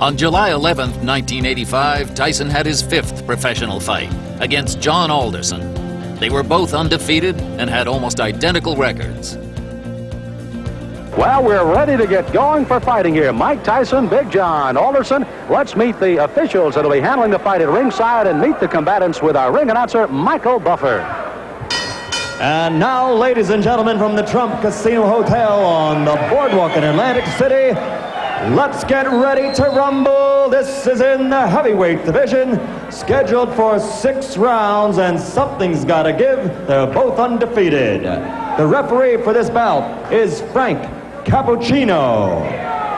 On July 11th, 1985, Tyson had his 5th professional fight against John Alderson. They were both undefeated and had almost identical records. Well, we're ready to get going for fighting here. Mike Tyson, Big John Alderson. Let's meet the officials that will be handling the fight at ringside and meet the combatants with our ring announcer, Michael Buffer. And now, ladies and gentlemen, from the Trump Casino Hotel on the boardwalk in Atlantic City, let's get ready to rumble. This is in the heavyweight division, scheduled for 6 rounds, and something's got to give. They're both undefeated. The referee for this bout is Frank Cappuccino.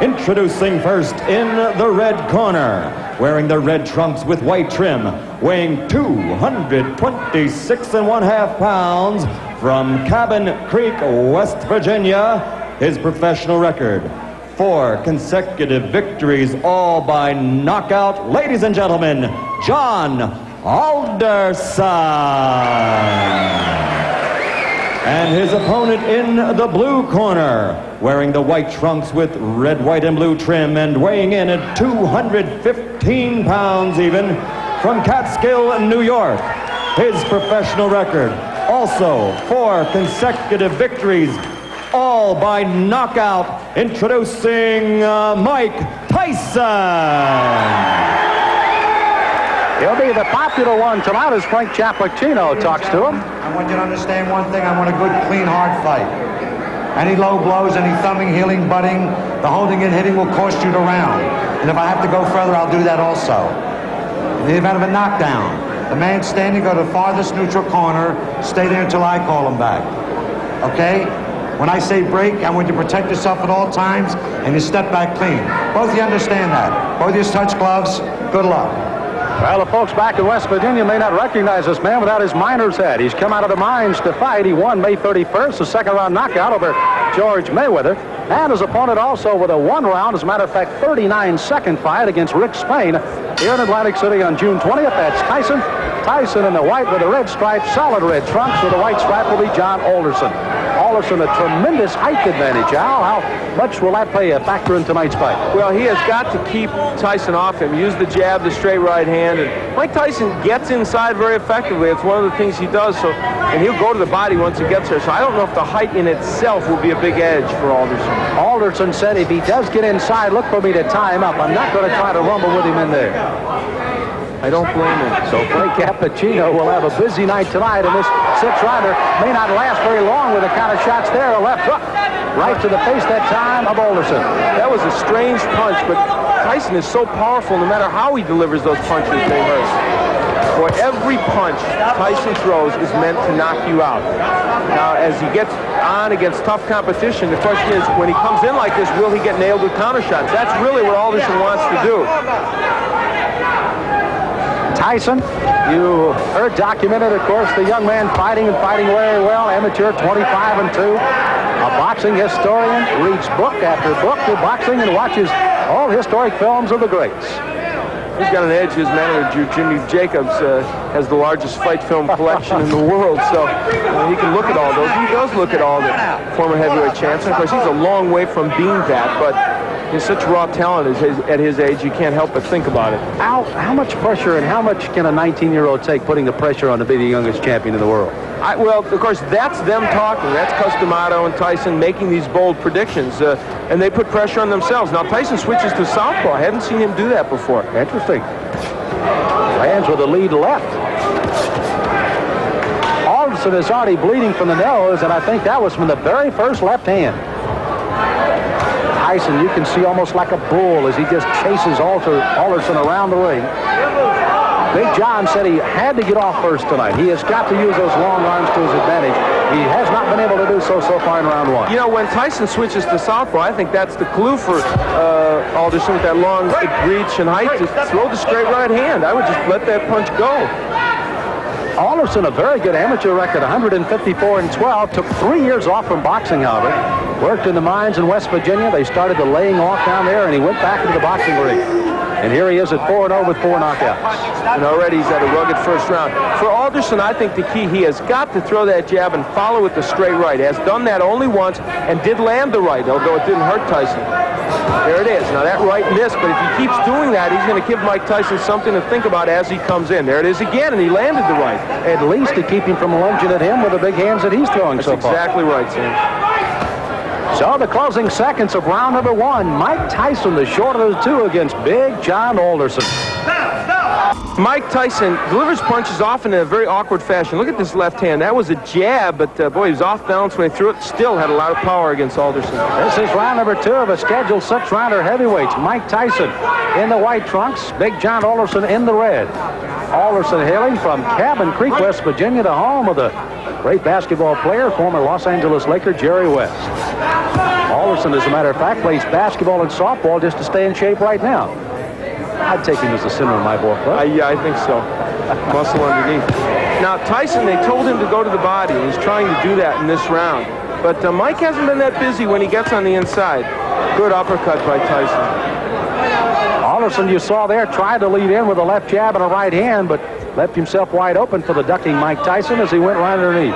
Introducing first in the red corner, wearing the red trunks with white trim, weighing 226.5 pounds, from Cabin Creek, West Virginia, his professional record: 4 consecutive victories, all by knockout. Ladies and gentlemen, John Alderson. And his opponent in the blue corner, wearing the white trunks with red, white, and blue trim, and weighing in at 215 pounds even, from Catskill, New York. His professional record, also 4 consecutive victories, all by knockout. Introducing Mike Tyson. He'll be the popular one tonight as Frank Cappuccino talks to him. I want you to understand one thing. I want a good, clean, hard fight. Any low blows, any thumbing, heeling, butting, the holding and hitting will cost you the round. And if I have to go further, I'll do that also. In the event of a knockdown, the man standing, go to the farthest neutral corner, stay there until I call him back. Okay? When I say break, I want you to protect yourself at all times, and you step back clean. Both of you understand that. Both of you touch gloves. Good luck. Well, the folks back in West Virginia may not recognize this man without his miner's hat. He's come out of the mines to fight. He won May 31st, a second-round knockout over George Mayweather. And his opponent also with a 1-round, as a matter of fact, 39-second fight against Rick Spain here in Atlantic City on June 20th. That's Tyson. Tyson in the white with the red stripe, solid red trunks with the white stripe will be John Alderson. Alderson, a tremendous height advantage. Al, how much will that play a factor in tonight's fight? Well, he has got to keep Tyson off him. Use the jab, the straight right hand, and Mike Tyson gets inside very effectively. It's one of the things he does. So, and he'll go to the body once he gets there. So I don't know if the height in itself will be a big edge for Alderson. Alderson said if he does get inside, look for me to tie him up. I'm not going to try to rumble with him in there. I don't blame him. So Frank Cappuccino will have a busy night tonight, and this 6-rounder may not last very long with the kind of shots there. A left hook right to the face that time of Alderson. That was a strange punch, but Tyson is so powerful, no matter how he delivers those punches, they hurt. Boy, every punch Tyson throws is meant to knock you out. Now, as he gets on against tough competition, the question is, when he comes in like this, will he get nailed with counter shots? That's really what Alderson wants to do. Tyson, you heard documented, of course, the young man fighting and fighting very well, amateur 25-2, a boxing historian, reads book after book of boxing and watches all historic films of the greats. He's got an edge. His manager, Jimmy Jacobs, has the largest fight film collection in the world, so he can look at all those. He does look at all the former heavyweight champs. And of course, he's a long way from being that, but he's such raw talent at his age, you can't help but think about it. Al, how much pressure and how much can a 19-year-old take putting the pressure on to be the youngest champion in the world? Well, of course, that's them talking. That's Customato and Tyson making these bold predictions, and they put pressure on themselves. Now, Tyson switches to southpaw. I haven't seen him do that before. Interesting. Lands with the lead left. Alderson is already bleeding from the nose, and I think that was from the very first left hand. Tyson, you can see almost like a bull as he just chases Alderson around the ring. Big John said he had to get off first tonight. He has got to use those long arms to his advantage. He has not been able to do so far in round 1. You know, when Tyson switches to southpaw, I think that's the clue for Alderson with that long reach and height to throw the straight right hand. I would just let that punch go. Alderson, a very good amateur record, 154-12. Took 3 years off from boxing, however. Worked in the mines in West Virginia. They started the laying off down there, and he went back into the boxing ring. And here he is at 4-0 with 4 knockouts. And already he's had a rugged first round. For Alderson, I think the key, he has got to throw that jab and follow with the straight right. Has done that only once and did land the right, although it didn't hurt Tyson. There it is. Now that right missed, but if he keeps doing that, he's going to give Mike Tyson something to think about as he comes in. There it is again, and he landed the right. At least to keep him from lunging at him with the big hands that he's throwing so far. That's exactly right, Sam. So the closing seconds of round number 1. Mike Tyson, the shorter of the two, against Big John Alderson. Mike Tyson delivers punches often in a very awkward fashion. Look at this left hand. That was a jab, but boy, he was off balance when he threw it. Still had a lot of power against Alderson. This is round number 2 of a scheduled 6-rounder heavyweights. Mike Tyson in the white trunks, Big John Alderson in the red. Alderson hailing from Cabin Creek, West Virginia, the home of the great basketball player, former Los Angeles Laker Jerry West. Alderson, as a matter of fact, plays basketball and softball just to stay in shape right now. I'd take him as the center of my ball club. Yeah, I think so. Muscle underneath. Now, Tyson, they told him to go to the body. He's trying to do that in this round. But Mike hasn't been that busy when he gets on the inside. Good uppercut by Tyson. Alderson, you saw there, tried to lead in with a left jab and a right hand, but left himself wide open for the ducking Mike Tyson as he went right underneath.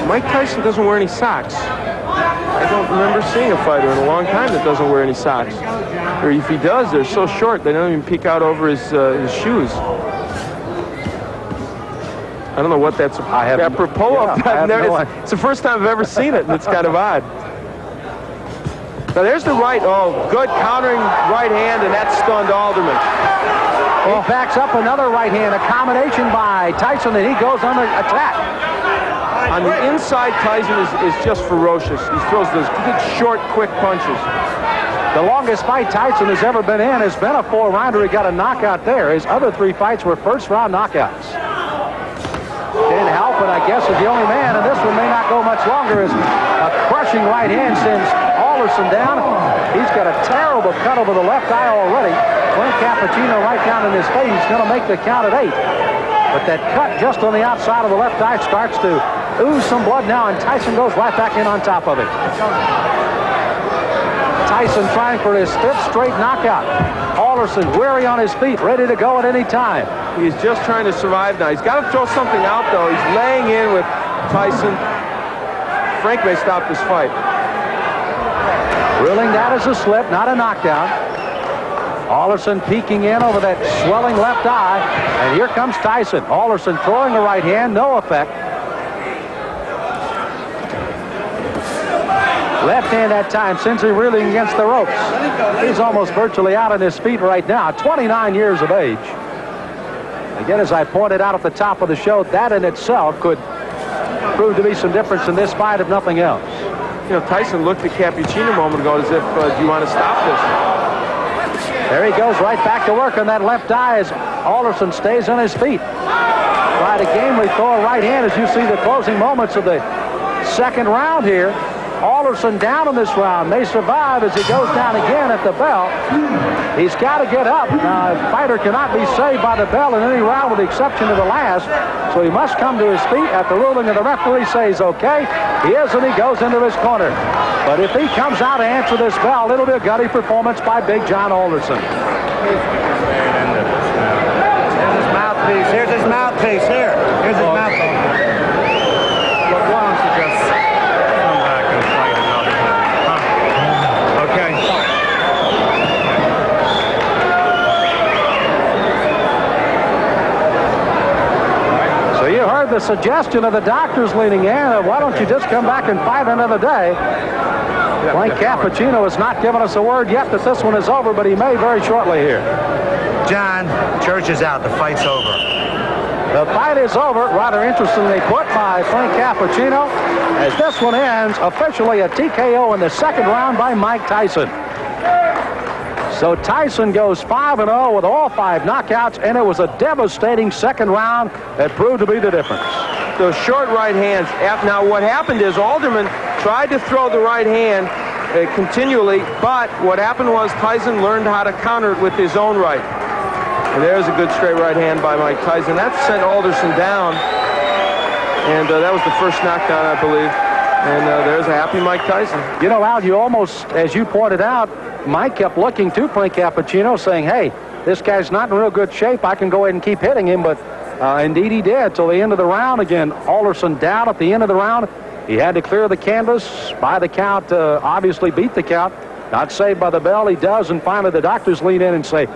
Mike Tyson doesn't wear any socks. I don't remember seeing a fighter in a long time that doesn't wear any socks. Or if he does, they're so short they don't even peek out over his shoes. I don't know what that's apropos of. It's the first time I've ever seen it, and it's kind of odd. Now there's the right. Oh, good countering right hand, and that stunned Alderman. He backs up another right hand, a combination by Tyson, and he goes under attack. On the inside, Tyson is just ferocious. He throws those good, short, quick punches. The longest fight Tyson has ever been in has been a 4-rounder. He got a knockout there. His other 3 fights were first-round knockouts. Didn't help, and I guess is the only man, and this one may not go much longer, as a crushing right hand sends Alderson down. He's got a terrible cut over the left eye already. Clint Cappuccino right down in his face. He's going to make the count at 8. But that cut just on the outside of the left eye starts to ooze some blood now, and Tyson goes right back in on top of it. Tyson trying for his 5th straight knockout. Alderson weary on his feet, ready to go at any time. He's just trying to survive now. He's got to throw something out, though. He's laying in with Tyson. Frank may stop this fight. Ruling that as a slip, not a knockdown. Alderson peeking in over that swelling left eye, and here comes Tyson. Alderson throwing the right hand, no effect. Left hand that time, sends him reeling against the ropes. He's almost virtually out on his feet right now, 29 years of age. Again, as I pointed out at the top of the show, that in itself could prove to be some difference in this fight, if nothing else. You know, Tyson looked at Cappuccino a moment ago as if, do you want to stop this? There he goes right back to work on that left eye as Alderson stays on his feet. Try to gamely throw a right hand as you see the closing moments of the second round here. Alderson down in this round, may survive as he goes down again at the bell. He's got to get up. Now, a fighter cannot be saved by the bell in any round with the exception of the last, so he must come to his feet at the ruling of the referee says okay. He is, and he goes into his corner. But if he comes out to answer this bell, it'll be a gutty performance by Big John Alderson. Here's his mouthpiece. Here's his mouthpiece. Here's his mouthpiece. Look, why don't you just come back and fight another time? Huh? Okay. So you heard the suggestion of the doctors leaning in. Why don't you just come back and fight another day? Frank Cappuccino has not given us a word yet that this one is over, but he may very shortly here. John, church is out. The fight's over. The fight is over, rather interestingly put by Frank Cappuccino, as this one ends officially a TKO in the second round by Mike Tyson. So Tyson goes 5-0 with all 5 knockouts, and it was a devastating second round that proved to be the difference. Those short right hands. Now, what happened is Alderman tried to throw the right hand continually, but what happened was Tyson learned how to counter it with his own right. And there's a good straight right hand by Mike Tyson. That sent Alderson down, and that was the first knockdown, I believe. And there's a happy Mike Tyson. You know, Al, you almost, as you pointed out, Mike kept looking to Frank Cappuccino saying, hey, this guy's not in real good shape. I can go ahead and keep hitting him, but indeed he did till the end of the round. Again, Alderson down at the end of the round. He had to clear the canvas by the count, obviously beat the count. Not saved by the bell. He does, and finally the doctors lean in and say,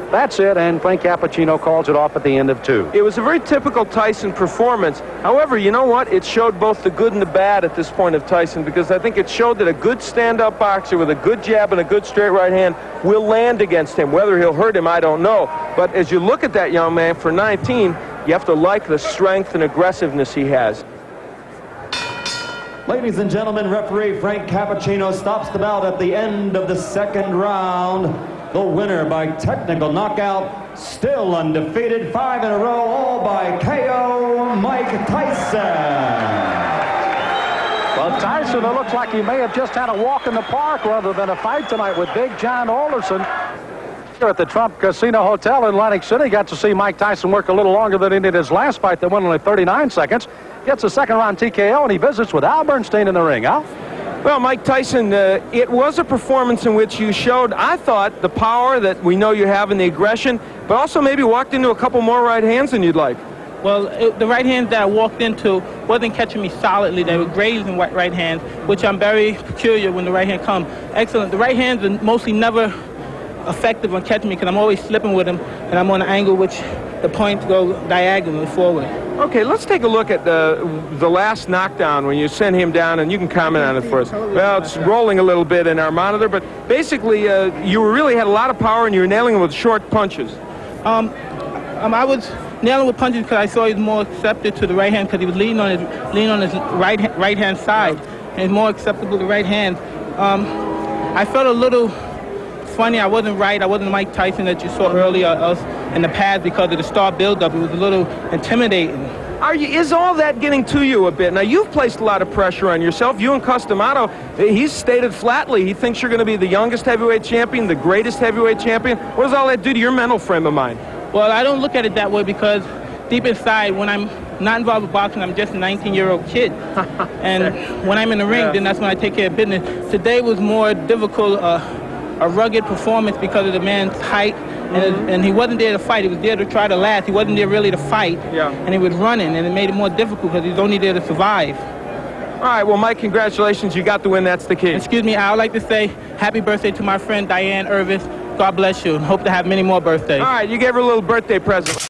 that's it, and Frank Cappuccino calls it off at the end of 2. It was a very typical Tyson performance. However, you know what? It showed both the good and the bad at this point of Tyson, because I think it showed that a good stand-up boxer with a good jab and a good straight right hand will land against him. Whether he'll hurt him, I don't know. But as you look at that young man for 19, you have to like the strength and aggressiveness he has. Ladies and gentlemen, referee Frank Cappuccino stops the bout at the end of the 2nd round. The winner by technical knockout, still undefeated, 5 in a row, all by KO, Mike Tyson. Well, Tyson, it looks like he may have just had a walk in the park rather than a fight tonight with Big John Alderson. Here at the Trump Casino Hotel in Atlantic City, got to see Mike Tyson work a little longer than he did his last fight that went only 39 seconds. Gets a 2nd round TKO, and he visits with Al Bernstein in the ring. Al? Well, Mike Tyson, it was a performance in which you showed, I thought, the power that we know you have and the aggression, but also maybe walked into a couple more right hands than you'd like. Well, the right hands that I walked into wasn't catching me solidly. They were grazing right hands, which I'm very peculiar when the right hand comes. Excellent. The right hands are mostly never effective on catching me because I'm always slipping with them, and I'm on an angle which the points go diagonally forward. Okay, let's take a look at the last knockdown when you sent him down, and you can comment on it for us. Well, it's rolling a little bit in our monitor, but basically you really had a lot of power, and you were nailing him with short punches. I was nailing with punches because I saw he was more accepted to the right hand because he was leaning on his right hand side, and more acceptable to right hand. I felt a little funny. I wasn't right. I wasn't Mike Tyson that you saw earlier in the past because of the star buildup. It was a little intimidating. Is all that getting to you a bit? Now, you've placed a lot of pressure on yourself. You and Customato, he's stated flatly he thinks you're going to be the youngest heavyweight champion, the greatest heavyweight champion. What does all that do to your mental frame of mind? Well, I don't look at it that way because deep inside, when I'm not involved with boxing, I'm just a 19-year-old kid. And when I'm in the ring, then that's when I take care of business. Today was more difficult, a rugged performance because of the man's height, and he wasn't there to fight. He was there to try to last. He wasn't there really to fight, and he was running, and it made it more difficult because he was only there to survive. All right, well, Mike, congratulations. You got the win. That's the key. Excuse me, I would like to say happy birthday to my friend Diane Irvis. God bless you, and hope to have many more birthdays. All right, you gave her a little birthday present.